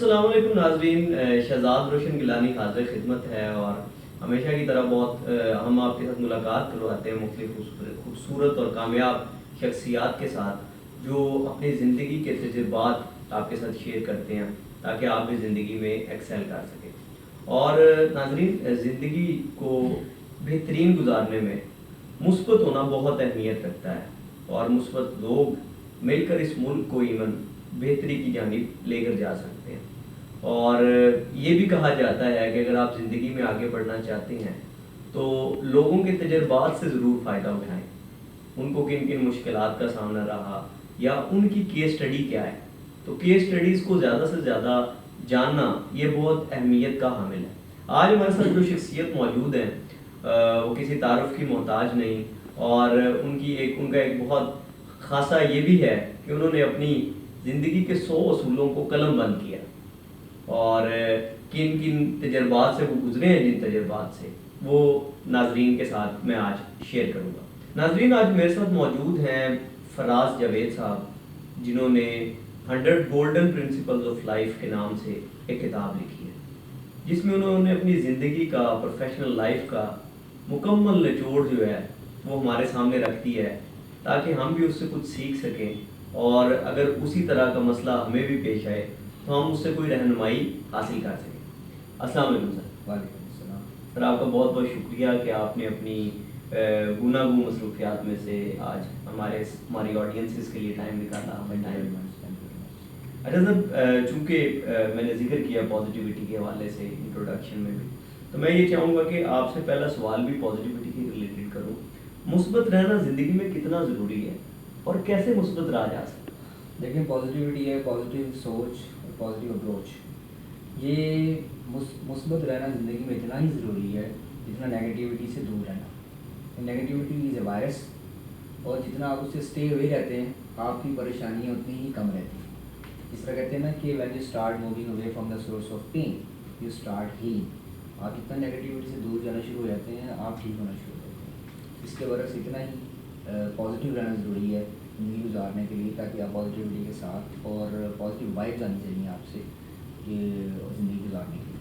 السلام علیکم ناظرین، شہزاد روشن گیلانی حاضر خدمت ہے اور ہمیشہ کی طرح بہت ہم آپ کے ساتھ ملاقات کرواتے ہیں مختلف خوبصورت اور کامیاب شخصیات کے ساتھ جو اپنی زندگی کے تجربات آپ کے ساتھ شیئر کرتے ہیں تاکہ آپ بھی زندگی میں ایکسل کر سکیں. اور ناظرین، زندگی کو بہترین گزارنے میں مثبت ہونا بہت اہمیت رکھتا ہے اور مثبت لوگ مل کر اس ملک کو ایون بہتری کی جانب لے کر جا سکتے ہیں. اور یہ بھی کہا جاتا ہے کہ اگر آپ زندگی میں آگے بڑھنا چاہتے ہیں تو لوگوں کے تجربات سے ضرور فائدہ اٹھائیں. ان کو کن کن مشکلات کا سامنا رہا یا ان کی کیس اسٹڈی کیا ہے، تو کیس اسٹڈیز کو زیادہ سے زیادہ جاننا یہ بہت اہمیت کا حامل ہے. آج ہمارے ساتھ جو شخصیت موجود ہیں وہ کسی تعارف کی محتاج نہیں، اور ان کا ایک بہت خاصا یہ بھی ہے کہ انہوں نے اپنی زندگی کے 100 اصولوں کو قلم بند کیا اور کن کن تجربات سے وہ گزرے ہیں، جن تجربات سے وہ ناظرین کے ساتھ میں آج شیئر کروں گا. ناظرین، آج میرے ساتھ موجود ہیں فراز جاوید صاحب، جنہوں نے 100 گولڈن پرنسپلز آف لائف کے نام سے ایک کتاب لکھی ہے جس میں انہوں نے اپنی زندگی کا، پروفیشنل لائف کا مکمل نچوڑ جو ہے وہ ہمارے سامنے رکھ دی ہے تاکہ ہم بھی اس سے کچھ سیکھ سکیں، اور اگر اسی طرح کا مسئلہ ہمیں بھی پیش آئے تو ہم اس سے کوئی رہنمائی حاصل کر سکیں. السلام علیکم سر. وعلیکم السلام. سر، آپ کا بہت بہت شکریہ کہ آپ نے اپنی گناگو مصروفیات میں سے آج ہماری آڈینسز کے لیے ٹائم نکالا. ہمیں ٹائم. اچھا سر، چونکہ میں نے ذکر کیا پازیٹیوٹی کے حوالے سے انٹروڈکشن میں بھی، تو میں یہ چاہوں گا کہ آپ سے پہلا سوال بھی پازیٹیوٹی کے ریلیٹڈ کروں. مثبت رہنا زندگی میں کتنا ضروری ہے اور کیسے مثبت رہا جا سکتا ہے؟ دیکھیں، پازیٹیوٹی ہے، پازیٹیو سوچ اور پازیٹیو اپروچ، یہ مثبت رہنا زندگی میں اتنا ہی ضروری ہے جتنا نیگیٹیوٹی سے دور رہنا. نیگیٹیوٹی از اے وائرس، اور جتنا آپ اس سے اسٹے ہوئے رہتے ہیں آپ کی پریشانیاں اتنی ہی کم رہتی ہیں. اس طرح کہتے ہیں نا کہ when you start moving away from the source of pain you start heal. آپ جتنا نیگیٹیوٹی سے دور جانا شروع ہو جاتے ہیں آپ ٹھیک ہونا شروع ہو جاتے ہیں. اس کے برعکس اتنا ہی پازیٹیو رہنا ضروری ہے زندگی گزارنے کے لیے، تاکہ آپ پازیٹیوٹی کے ساتھ اور پازیٹیو وائبز آنی چاہیے آپ سے کہ زندگی گزارنے کے لیے.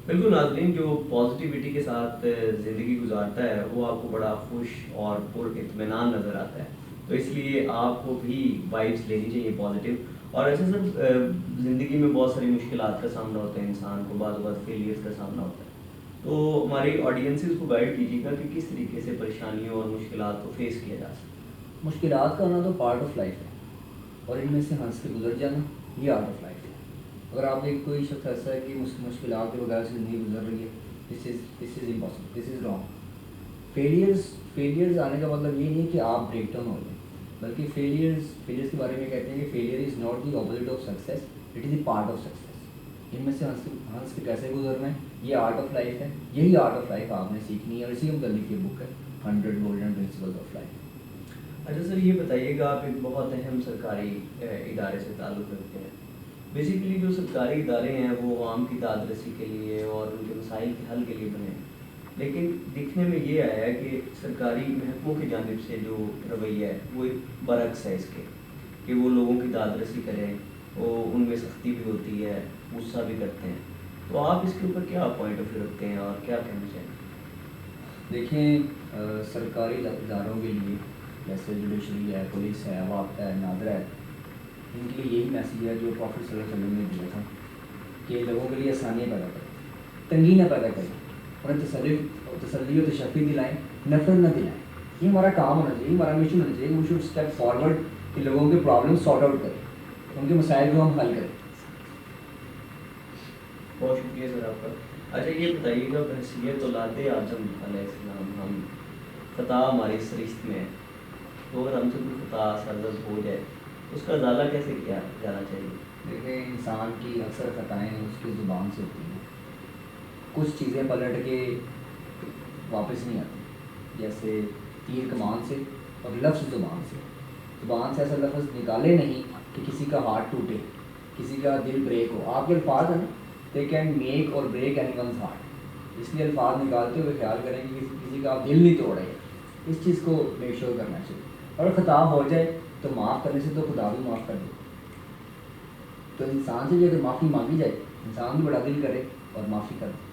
بالکل ناظرین، جو پازیٹیوٹی کے ساتھ زندگی گزارتا ہے وہ آپ کو بڑا خوش اور پر اطمینان نظر آتا ہے، تو اس لیے آپ کو بھی وائبس لینی چاہیے پازیٹیو. اور ایسے سر، زندگی میں بہت ساری مشکلات کا سامنا ہوتا ہے انسان کو، بعض اوقات فیلیئرس کا سامنا ہوتا ہے، تو ہماری آڈینسز کو گائیڈ کیجیے گا کہ کس طریقے سے پریشانیوں اور مشکلات کو فیس کیا جا سکتا ہے. مشکلات کا ہونا تو پارٹ آف لائف ہے، اور ان میں سے ہنس کے گزر جانا یہ آرٹ آف لائف ہے. اگر آپ ایک کوئی شخص ایسا ہے کہ مشکلات کے بغیر سے زندگی گزر رہی ہے، this is impossible, this is wrong. Failures آنے کا مطلب یہ نہیں کہ آپ بریک ڈاؤن ہو جائیں، بلکہ فیلیئرز کے بارے میں کہتے ہیں کہ failure is not the opposite of success, it is the part of success. ان میں سے ہنس کے کیسے گزرنا ہے یہ آرٹ آف لائف ہے. یہی آرٹ آف لائف آپ نے سیکھنی ہے، اور اسی متعلق یہ بک ہے 100 گولڈن پرنسپلز آف لائف. اچھا سر، یہ بتائیے گا، آپ ایک بہت اہم سرکاری ادارے سے تعلق رکھتے ہیں. بیسیکلی جو سرکاری ادارے ہیں وہ عوام کی داد رسی کے لیے اور ان کے مسائل کے حل کے لیے بنے ہیں، لیکن دیکھنے میں یہ آیا ہے کہ سرکاری محکموں کی جانب سے جو رویہ ہے وہ برعکس ہے اس کے، کہ وہ لوگوں کی داد رسی کریں، وہ ان میں سختی بھی ہوتی ہے، غصہ بھی کرتے ہیں. تو آپ اس کے اوپر کیا پوائنٹ آف ویو رکھتے ہیں اور کیا کہنا چاہیں گے؟ دیکھیں، سرکاری اداروں کے لیے جیسے جوڈیشری ہے، پولیس ہے، وقت ہے، نادرا ہے، ان کے لیے یہی میسیج ہے جو پروفیٹ صلی اللہ علیہ وسلم نے دیا تھا کہ لوگوں کے لیے آسانیاں پیدا کریں، تنگی نہ پیدا کریں، انہیں تسلی و تشفی دلائیں، نفرت نہ دلائیں. یہ ہمارا کام ہونا چاہیے، ہمارا مشن ہونا چاہیے. وی شوڈ اسٹیپ فارورڈ کہ لوگوں کے پرابلم سارٹ آؤٹ کریں، ان کے مسائل کو ہم حل کریں. بہت شکریہ سر آپ کا. اچھا یہ بتائیے گا، بحیثیت اولاد آدم علیہ السلام ہم خطا ہماری سرشت میں ہے، تو اگر ہم سے کوئی خطا سرزد ہو جائے تو اس کا ازالہ کیسے کیا جانا چاہیے؟ دیکھیں، انسان کی اکثر خطائیں اس کی زبان سے ہوتی ہیں. کچھ چیزیں پلٹ کے واپس نہیں آتی، جیسے تیر کمان سے اور لفظ زبان سے. زبان سے ایسا لفظ نکالے نہیں کہ کسی کا ہارٹ ٹوٹے، کسی کا دل بریک ہو. آپ کے الفاظ ہیں نا، دے کین میک اور بریک اینی ونز ہارٹ. اس لیے الفاظ نکالتے ہوئے خیال کریں کہ کسی کا آپ دل نہیں توڑ رہے. اس چیز کو میک شور کرنا چاہیے. اور خطا ہو جائے تو معاف کرنے سے تو خدا بھی معاف کر دے. تو انسان سے بھی اگر معافی مانگی جائے انسان بھی بڑا دل کرے اور معافی کر دے.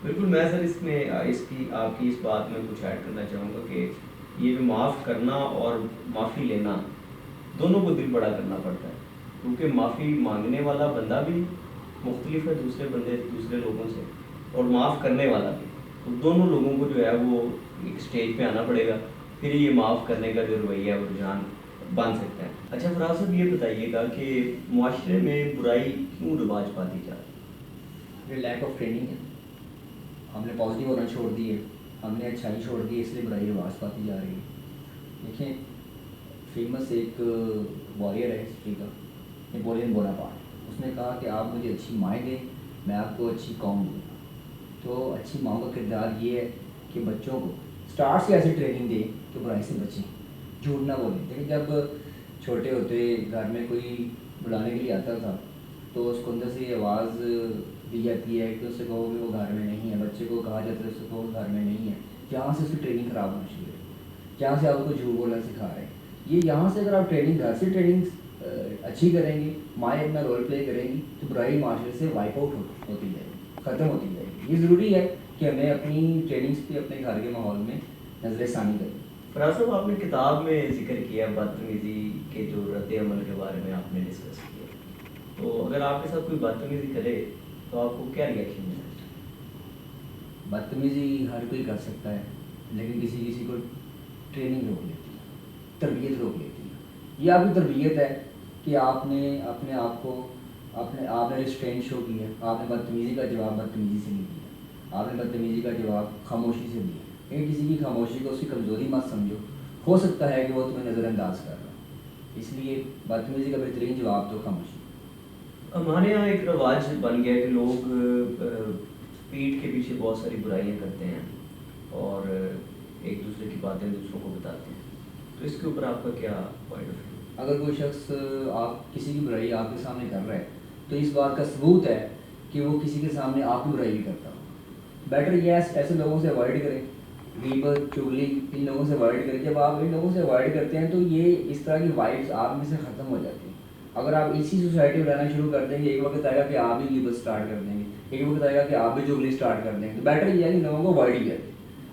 بالکل. میں سر اس میں آپ کی اس بات میں کچھ ایڈ کرنا چاہوں گا کہ یہ جو معاف کرنا اور معافی لینا دونوں کو دل بڑا کرنا پڑتا ہے، کیونکہ معافی مانگنے والا بندہ بھی مختلف ہے دوسرے لوگوں سے، اور معاف کرنے والا بھی. تو دونوں لوگوں کو جو ہے وہ ایک اسٹیج پہ آنا پڑے گا، پھر یہ معاف کرنے کا جو رویہ ہے وہ رجحان بن سکتا ہے. اچھا فراز صاحب یہ بتائیے گا کہ معاشرے میں برائی کیوں رواج پاتی جا رہی ہے؟ یہ لیک آف ٹریننگ ہے. ہم نے پازیٹیو ہونا چھوڑ دی ہے، ہم نے اچھائی چھوڑ دی ہے، اس لیے برائی رواج پاتی جا رہی ہے. دیکھیں فیمس ایک واریر ہے ہسٹری کا، نیپولین بوناپارٹ. اس نے کہا کہ آپ مجھے اچھی مائیں دیں میں آپ کو اچھی قوم دوں گا. تو اچھی ماں کا کردار یہ ہے کہ بچوں کو اسٹارٹ سے ایسی ٹریننگ دیں کہ برائی سے بچیں، جھوٹ نہ بولیں. لیکن جب چھوٹے ہوتے گھر میں کوئی بلانے کے لیے آتا تھا تو اس کو اندر سے یہ آواز دی جاتی ہے کہ اس سے کہو کہ وہ گھر میں نہیں ہے. بچے کو کہا جاتا ہے اس سے کہو گھر میں نہیں ہے. جہاں سے اس کی ٹریننگ خراب ہونا شروع ہے، جہاں سے آپ کو جھوٹ بولنا سکھا رہے ہیں. یہ یہاں سے اگر آپ ٹریننگ گھر سے ٹریننگ اچھی کریں گے، مائیں اپنا رول پلے کریں گی تو برائی معاشرے سے وائپ آؤٹ ہوتی جائے گی، ختم ہوتی جائے گی. یہ ضروری ہے کہ ہمیں اپنی ٹریننگس پہ اپنے گھر کے ماحول میں نظر ثانی کریں. فراز صاحب آپ نے کتاب میں ذکر کیا بدتمیزی کے جو رد عمل کے بارے میں آپ نے ڈسکس کیا، تو اگر آپ کے ساتھ کوئی بدتمیزی کرے تو آپ کو کیا ریئیکشن ملنا چاہیے؟ بدتمیزی ہر کوئی کر سکتا ہے، لیکن کسی کو ٹریننگ روک لیتی ہے، تربیت روک لیتی ہے. یہ آپ کی تربیت ہے کہ آپ نے اپنے آپ کو آپ نے ریسٹرین شو کی ہے. آپ نے بدتمیزی کا جواب بدتمیزی سے نہیں دیا، آپ نے بدتمیزی کا جواب خاموشی سے دیا. لیکن کسی کی خاموشی کو اس کی کمزوری مت سمجھو، ہو سکتا ہے کہ وہ تمہیں نظر انداز کر رہا ہو. اس لیے بدتمیزی کا بہترین جواب تو خاموشی. ہمارے یہاں ایک رواج بن گیا کہ لوگ پیٹھ کے پیچھے بہت ساری برائیاں کرتے ہیں اور ایک دوسرے کی باتیں دوسروں کو بتاتے ہیں. تو اس کے اوپر آپ کا کیا پوائنٹ آف ویو؟ اگر کوئی شخص آپ کسی کی برائی آپ کے سامنے کر رہا ہے تو اس بات کا ثبوت ہے کہ وہ کسی کے سامنے آپ کی برائی بھی کرتا ہو. بیٹر یہ ایسے لوگوں سے اوائڈ کریں، غیبت چغلی ان لوگوں سے اوائڈ کریں. جب آپ ان لوگوں سے اوائڈ کرتے ہیں تو یہ اس طرح کی وائبس آپ میں سے ختم ہو جاتی ہیں. اگر آپ اسی سوسائٹی میں رہنا شروع کر دیں گے ایک وقت آئے گا کہ آپ بھی غیبت اسٹارٹ کر دیں گے، ایک وقت آئے گا کہ آپ بھی چغلی اسٹارٹ کر دیں گے. تو بیٹر یہ ہے کہ لوگوں کو اوائڈ کیا.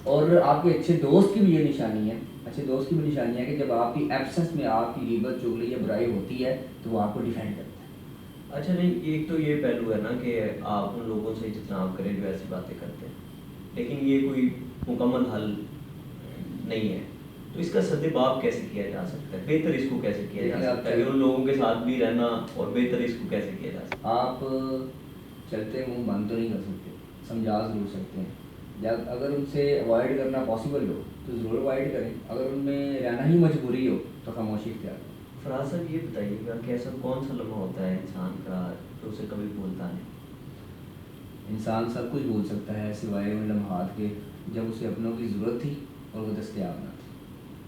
اور آپ کے اچھے دوست کی بھی یہ نشانی ہے، اچھے دوست کی بھی نشانی ہے کہ جب آپ کی ایبسنس میں آپ کی غیبت چغلی یا برائی ہوتی ہے تو وہ آپ کو ڈیفینڈ کرتا ہے. اچھا نہیں، ایک تو یہ پہلو ہے نا کہ آپ ان لوگوں سے اجتناب کریں جو ایسی باتیں کرتے ہیں، لیکن یہ کوئی مکمل حل نہیں ہے. تو اس کا سدباب کیسے کیا جا سکتا ہے؟ بہتر اس کو کیسے کیا جا سکتا ہے کہ ان لوگوں کے ساتھ بھی رہنا، اور بہتر اس کو کیسے کیا جا سکتا ہے؟ آپ چلتے منہ بند تو نہیں کر سکتے، سمجھا ضرور سکتے ہیں. جب اگر ان سے اوائڈ کرنا پاسبل ہو تو ضرور اوائڈ کریں. اگر ان میں رہنا ہی مجبوری ہو تو خاموشی اختیار کریں. فراز صاحب یہ بتائیے گا کہ ایسا کون سا لمحہ ہوتا ہے انسان کا جو اسے کبھی بھولتا نہیں؟ انسان سب کچھ بھول سکتا ہے سوائے ان لمحات کے جب اسے اپنوں کی ضرورت تھی اور وہ دستیاب نہ تھی.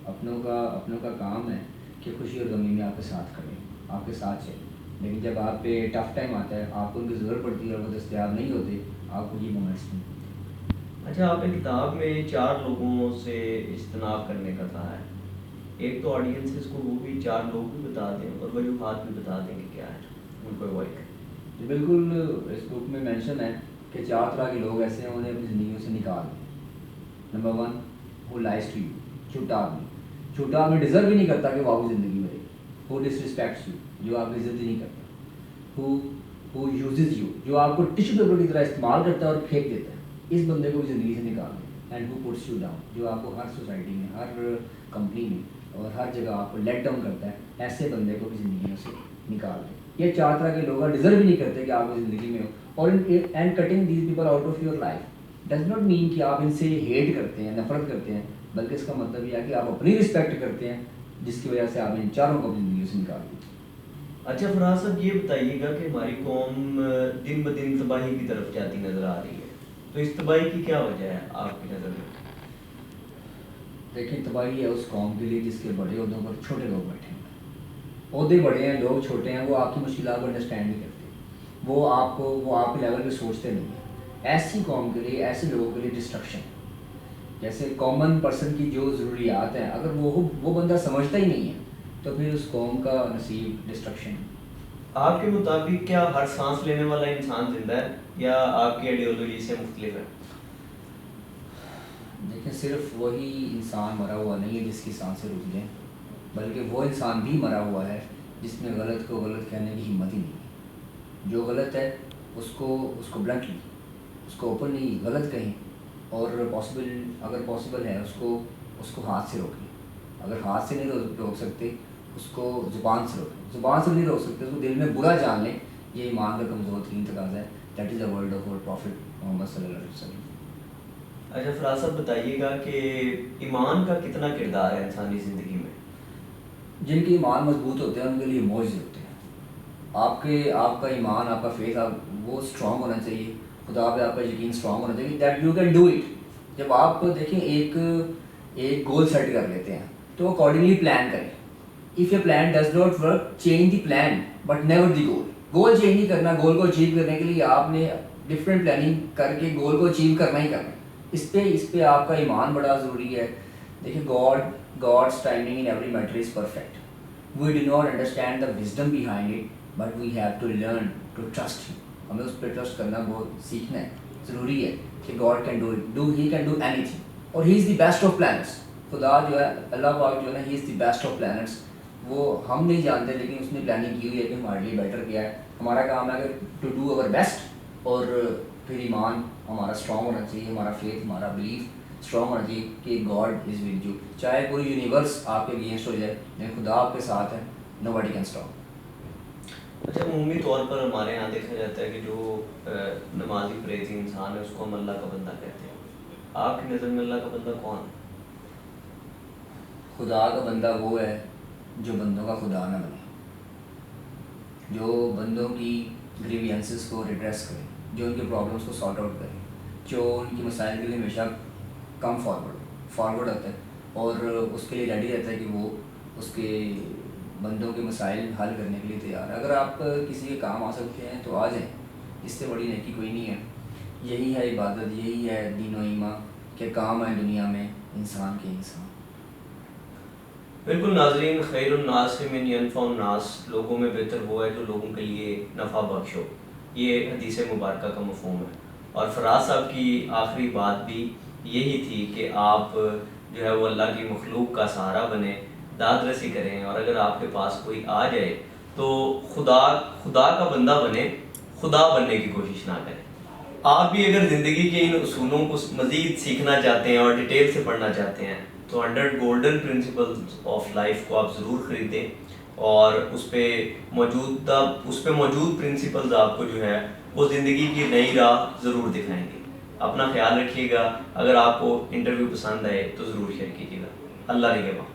اپنوں کا کام ہے کہ خوشی اور غمی میں آپ کے ساتھ کھڑے، آپ کے ساتھ چلیں. لیکن جب آپ پہ ٹف ٹائم آتا ہے، آپ کو ان کی ضرورت پڑتی ہے اور وہ دستیاب نہیں ہوتے، آپ کو یہ مومنٹس نہیں. اچھا، آپ نے کتاب میں 4 لوگوں سے اجتناب کرنے کا کہا ہے. ایک تو آڈینسز کو وہ بھی 4 لوگ بھی بتا دیں اور وجوہات بھی بتا دیں کہ کیا ہے ان کو اوائڈ کریں. جی بالکل، اس بک میں مینشن ہے کہ 4 طرح کے لوگ ایسے ہیں انہیں اپنی زندگیوں سے نکال دیں. Number 1، who lies to you, جھوٹا آدمی. جھوٹا آدمی ڈیزرو ہی نہیں کرتا کہ وہ آپ کی زندگی میں رہے. ہو ڈس رسپیکٹس یو، جو آپ کی عزت ہی نہیں کرتا. ہو یوزز یو، جو آپ کو ٹشو پیپر کی طرح استعمال کرتا ہے اور پھینک دیتا ہے. اس بندے کو بھی زندگی سے نکال دیں. اینڈ ہو پٹس یو ڈاؤن، جو آپ کو ہر سوسائٹی میں، ہر کمپنی میں اور ہر جگہ آپ کو لیٹ ڈاؤن کرتا ہے. ایسے بندے کو بھی زندگیوں سے نکال دیں. یہ 4 طرح کے لوگ ڈیزرو ہی نہیں کرتے کہ آپ کی زندگی میں ہو. اور and cutting these people out of your life does not mean کہ آپ ان سے ہیٹ کرتے ہیں، نفرت کرتے ہیں، بلکہ اس کا مطلب یہ ہے کہ آپ اپنی رسپیکٹ کرتے ہیں، جس کی وجہ سے آپ ان 4 کو اپنی زندگی سے نکال دیں. اچھا فراز صاحب یہ بتائیے گا کہ ہماری قوم دن بدن تباہی کی طرف جاتی نظر آ رہی ہے، تو اس تباہی کی کیا وجہ ہے آپ کی نظر میں؟ دیکھیں، تباہی ہے اس قوم کے لیے جس کے بڑے عہدوں پر چھوٹے لوگ بیٹھے ہیں. عہدے بڑے ہیں، لوگ چھوٹے ہیں، وہ آپ کی مشکلات کو انڈرسٹینڈ نہیں کرتے، وہ آپ کے لیول پہ سوچتے نہیں ہیں. ایسی قوم کے لیے، ایسے لوگوں کے لیے ڈسٹرکشن. جیسے کامن پرسن کی جو ضروریات ہیں اگر وہ بندہ سمجھتا ہی نہیں ہے تو پھر اس قوم کا نصیب ڈسٹرکشن. آپ کے مطابق کیا ہر سانس لینے والا انسان زندہ ہے یا آپ کی آئیڈیالوجی سے مختلف ہے؟ دیکھیں صرف وہی انسان مرا ہوا نہیں ہے جس کی سانسیں رک جائیں، بلکہ وہ انسان بھی مرا ہوا ہے جس میں غلط کو غلط کہنے کی ہمت ہی نہیں ہے. جو غلط ہے اس کو بلنٹلی، اس کو اوپنلی غلط کہیں، اور اگر پاسبل ہے اس کو ہاتھ سے روکیں. اگر ہاتھ سے نہیں روک سکتے اس کو زبان سے روکیں. زبان سے نہیں روک سکتے اس کو دل میں برا جان لیں. یہ ایمان کا کمزور ترین تقاضا ہے. That is the world of اور پروفٹ محمد صلی اللہ علیہ وسلم. اچھا فراز صاحب بتائیے گا کہ ایمان کا کتنا کردار ہے انسانی زندگی میں؟ جن کے ایمان مضبوط ہوتے ہیں ان کے لیے معجزے ہوتے ہیں. آپ کا ایمان، آپ کا فیتھ وہ اسٹرانگ ہونا چاہیے. خدا پہ آپ کا یقین اسٹرانگ ہونا چاہیے that you can do it. جب آپ دیکھیں ایک گول سیٹ کر لیتے ہیں تو اکارڈنگلی پلان کریں. If your plan does not work change the plan but never the goal. Goal change نہیں کرنا. گول کو اچیو کرنے کے لیے آپ نے ڈفرینٹ پلاننگ کر کے گول کو اچیو کرنا ہی کرنا ہے. اس پہ آپ کا ایمان بڑا ضروری ہے. دیکھیں God's timing in every matter is perfect. We do not understand the wisdom behind it, but we have to learn to trust him. ہمیں اس پہ ٹرسٹ کرنا بہت سیکھنا ہے. ضروری ہے کہ God can do it. He can do anything. اور he is the best of planners. خدا جو ہے، اللہ پاک جو ہے نا، he is the best of planners. وہ ہم نہیں جانتے لیکن اس نے پلاننگ کی ہوئی ہے کہ ہمارے لیے بیٹر کیا ہے. ہمارا کام ہے کہ ٹو ڈو اوور بیسٹ. اور پھر ایمان ہمارا اسٹرانگ ہونا چاہیے. ہمارا فیتھ، ہمارا بلیف اسٹرانگ ہونا چاہیے کہ گاڈ از ود یو. چاہے پوری یونیورس آپ کے اگینسٹ ہو جائے لیکن خدا آپ کے ساتھ ہے. نو باڈی کین اسٹاپ. اچھا عمومی طور پر ہمارے یہاں دیکھا جاتا ہے کہ جو نمازی پرہیزی انسان ہے اس کو ہم اللہ کا بندہ کہتے ہیں. آپ کی نظر میں اللہ کا بندہ کون ہے؟ خدا کا بندہ وہ ہے جو بندوں کا خدا نہ بنے، جو بندوں کی گریوینسز کو ریڈریس کرے، جو ان کے پرابلمس کو سارٹ آؤٹ کرے، جو ان کی مسائل کے لیے ہمیشہ کم فارورڈ آتا ہے اور اس کے لیے ریڈی رہتا ہے کہ وہ اس کے بندوں کے مسائل حل کرنے کے لیے تیار ہے. اگر آپ کسی کے کام آ سکتے ہیں تو آ جائیں. اس سے بڑی نیکی کوئی نہیں ہے. یہی ہے عبادت، یہی ہے دین و ایمان کہ کام آئے دنیا میں انسان کے انسان. بالکل ناظرین، خیر الناس من ینفع الناس، لوگوں میں بہتر وہ ہے جو لوگوں کے لیے نفع بخش ہو. یہ حدیث مبارکہ کا مفہوم ہے. اور فراز صاحب کی آخری بات بھی یہی تھی کہ آپ جو ہے وہ اللہ کی مخلوق کا سہارا بنیں، داد رسی کریں، اور اگر آپ کے پاس کوئی آ جائے تو خدا کا بندہ بنے، خدا بننے کی کوشش نہ کریں. آپ بھی اگر زندگی کے ان اصولوں کو مزید سیکھنا چاہتے ہیں اور ڈیٹیل سے پڑھنا چاہتے ہیں تو 100 گولڈن پرنسپلز آف لائف کو آپ ضرور خریدیں، اور اس پہ موجود پرنسپلز آپ کو جو ہے وہ زندگی کی نئی راہ ضرور دکھائیں گے. اپنا خیال رکھیے گا. اگر آپ کو انٹرویو پسند آئے تو ضرور شیئر کیجیے گا. اللہ نگہباں.